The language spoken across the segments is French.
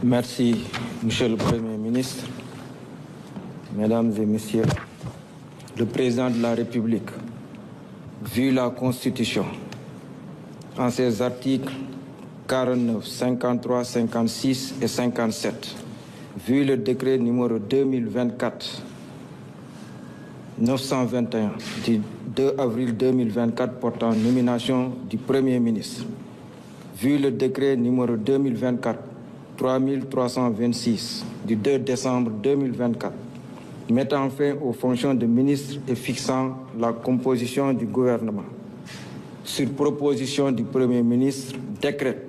Merci, Monsieur le Premier ministre, Mesdames et Messieurs. Le Président de la République, vu la Constitution, en ses articles 49, 53, 56 et 57, vu le décret numéro 2024-921 du 2 avril 2024 portant nomination du Premier ministre, vu le décret numéro 2024-3326 du 2 décembre 2024, mettant fin aux fonctions de ministre et fixant la composition du gouvernement. Sur proposition du Premier ministre, décrète,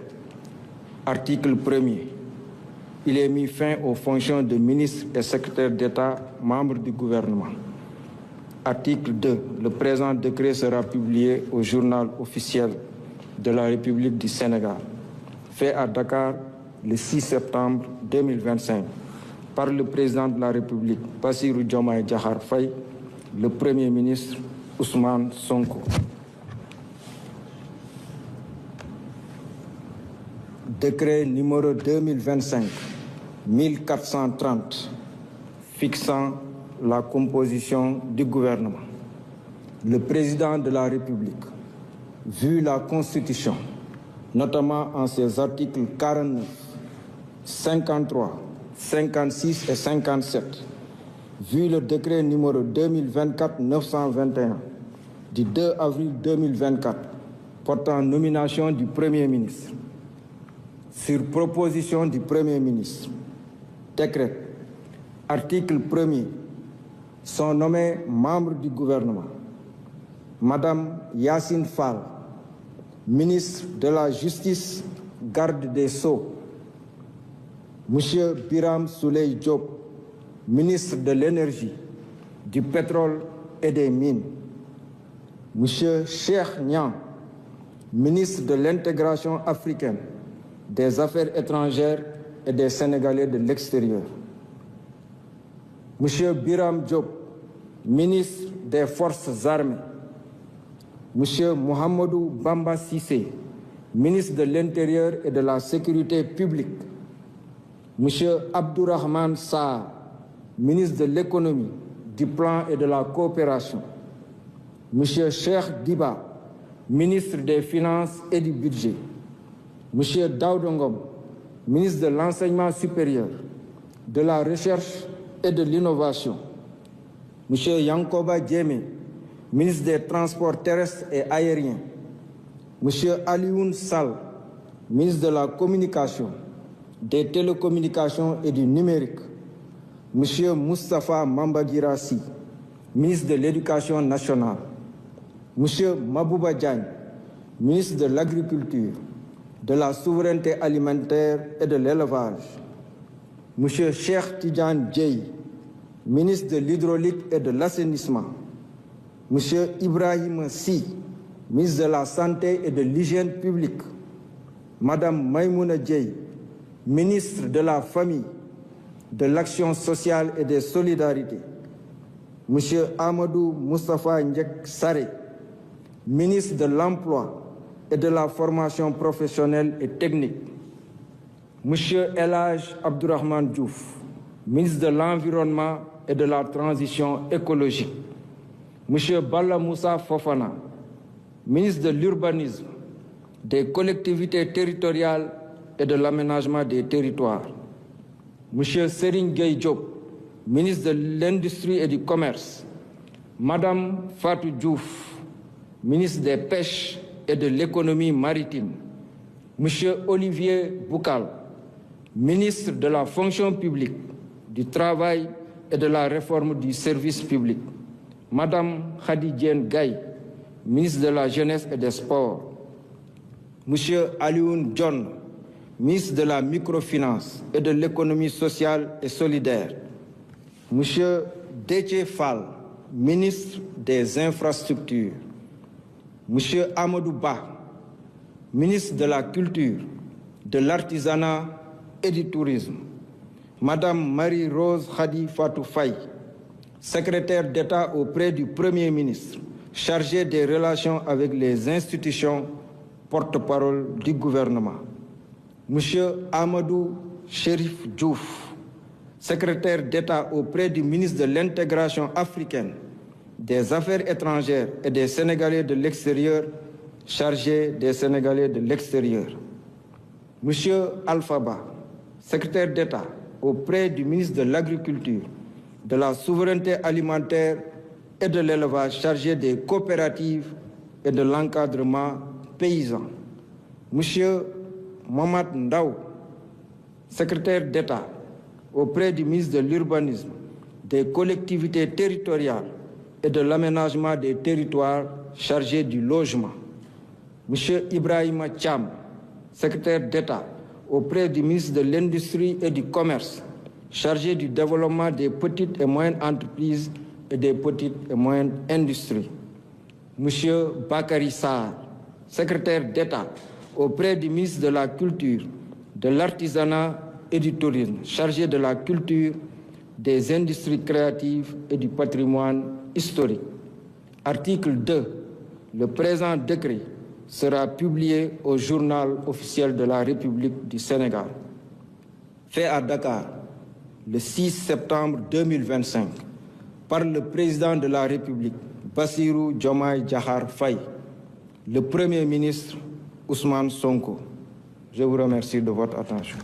article 1er, il est mis fin aux fonctions de ministre et secrétaire d'État, membres du gouvernement. Article 2, le présent décret sera publié au journal officiel de la République du Sénégal, fait à Dakar le 6 septembre 2025, par le président de la République, Bassirou Diomaye Diakhar Faye, le Premier ministre Ousmane Sonko. Décret numéro 2025-1430 fixant la composition du gouvernement. Le président de la République, vu la Constitution, notamment en ses articles 49, 53, 56 et 57, vu le décret numéro 2024-921 du 2 avril 2024 portant nomination du Premier ministre, sur proposition du Premier ministre, décret, article 1er, sont nommés membres du gouvernement. Madame Yacine Fall, ministre de la Justice, garde des Sceaux. Monsieur Biram Souley Diop, ministre de l'Énergie, du Pétrole et des Mines. Monsieur Cheikh Niang, ministre de l'Intégration africaine, des Affaires étrangères et des Sénégalais de l'extérieur. Monsieur Biram Diop, ministre des Forces armées. Monsieur Mohamedou Bamba Sissé, ministre de l'Intérieur et de la Sécurité publique. Monsieur Abdourahmane Sarr, ministre de l'Économie, du Plan et de la Coopération. Monsieur Cheikh Diba, ministre des Finances et du Budget. Monsieur Daouda Ngom, ministre de l'Enseignement supérieur, de la Recherche et de l'Innovation. Monsieur Yankoba Diémé, ministre des Transports terrestres et aériens. Monsieur Alioune Sall, ministre de la Communication, des Télécommunications et du Numérique. Monsieur Moustapha Mambagirassi, ministre de l'Éducation nationale. Monsieur Mabouba Diagne, ministre de l'Agriculture, de la Souveraineté alimentaire et de l'Élevage. Monsieur Cheikh Tidiane Dièye, ministre de l'Hydraulique et de l'Assainissement. Monsieur Ibrahim Sy, ministre de la Santé et de l'Hygiène publique. Madame Maïmouna Dièye, ministre de la Famille, de l'Action sociale et des Solidarités. Monsieur Amadou Moustapha Ndiek Saré, ministre de l'Emploi et de la Formation professionnelle et technique. Monsieur El Hadj Abdourahmane Diouf, ministre de l'Environnement et de la Transition écologique. Monsieur Balla Moussa Fofana, ministre de l'Urbanisme, des collectivités territoriales et de l'aménagement des territoires. Monsieur Serigne Gueye Diop, ministre de l'Industrie et du Commerce. Madame Fatou Diouf, ministre des Pêches et de l'Économie maritime. Monsieur Olivier Boukal, ministre de la Fonction publique, du Travail et de la Réforme du service public. Madame Khady Diène Gaye, ministre de la Jeunesse et des Sports. Monsieur Alioune John, ministre de la Microfinance et de l'Économie sociale et solidaire. Monsieur Déthié Fall, ministre des Infrastructures. Monsieur Amadou Ba, ministre de la Culture, de l'Artisanat et du Tourisme. Madame Marie-Rose Khady Fatou Faye, secrétaire d'État auprès du Premier ministre, chargée des relations avec les institutions, porte-parole du gouvernement. Monsieur Amadou Chérif Diouf, secrétaire d'État auprès du ministre de l'Intégration africaine, des Affaires étrangères et des Sénégalais de l'extérieur, chargé des Sénégalais de l'extérieur. Monsieur Alpha Ba, secrétaire d'État auprès du ministre de l'Agriculture, de la Souveraineté alimentaire et de l'élevage, chargé des coopératives et de l'encadrement paysan. Monsieur Mohamed Ndaw, secrétaire d'État auprès du ministre de l'Urbanisme, des collectivités territoriales et de l'aménagement des territoires, chargé du logement. Monsieur Ibrahima Thiam, secrétaire d'État auprès du ministre de l'Industrie et du Commerce, chargé du développement des petites et moyennes entreprises et des petites et moyennes industries. Monsieur Bakary Sarr, secrétaire d'État auprès du ministre de la Culture, de l'Artisanat et du Tourisme, chargé de la culture, des industries créatives et du patrimoine historique. Article 2. Le présent décret sera publié au journal officiel de la République du Sénégal. Fait à Dakar le 6 septembre 2025 par le président de la République, Bassirou Diomaye Diakhar Faye, le Premier ministre Ousmane Sonko. Je vous remercie de votre attention.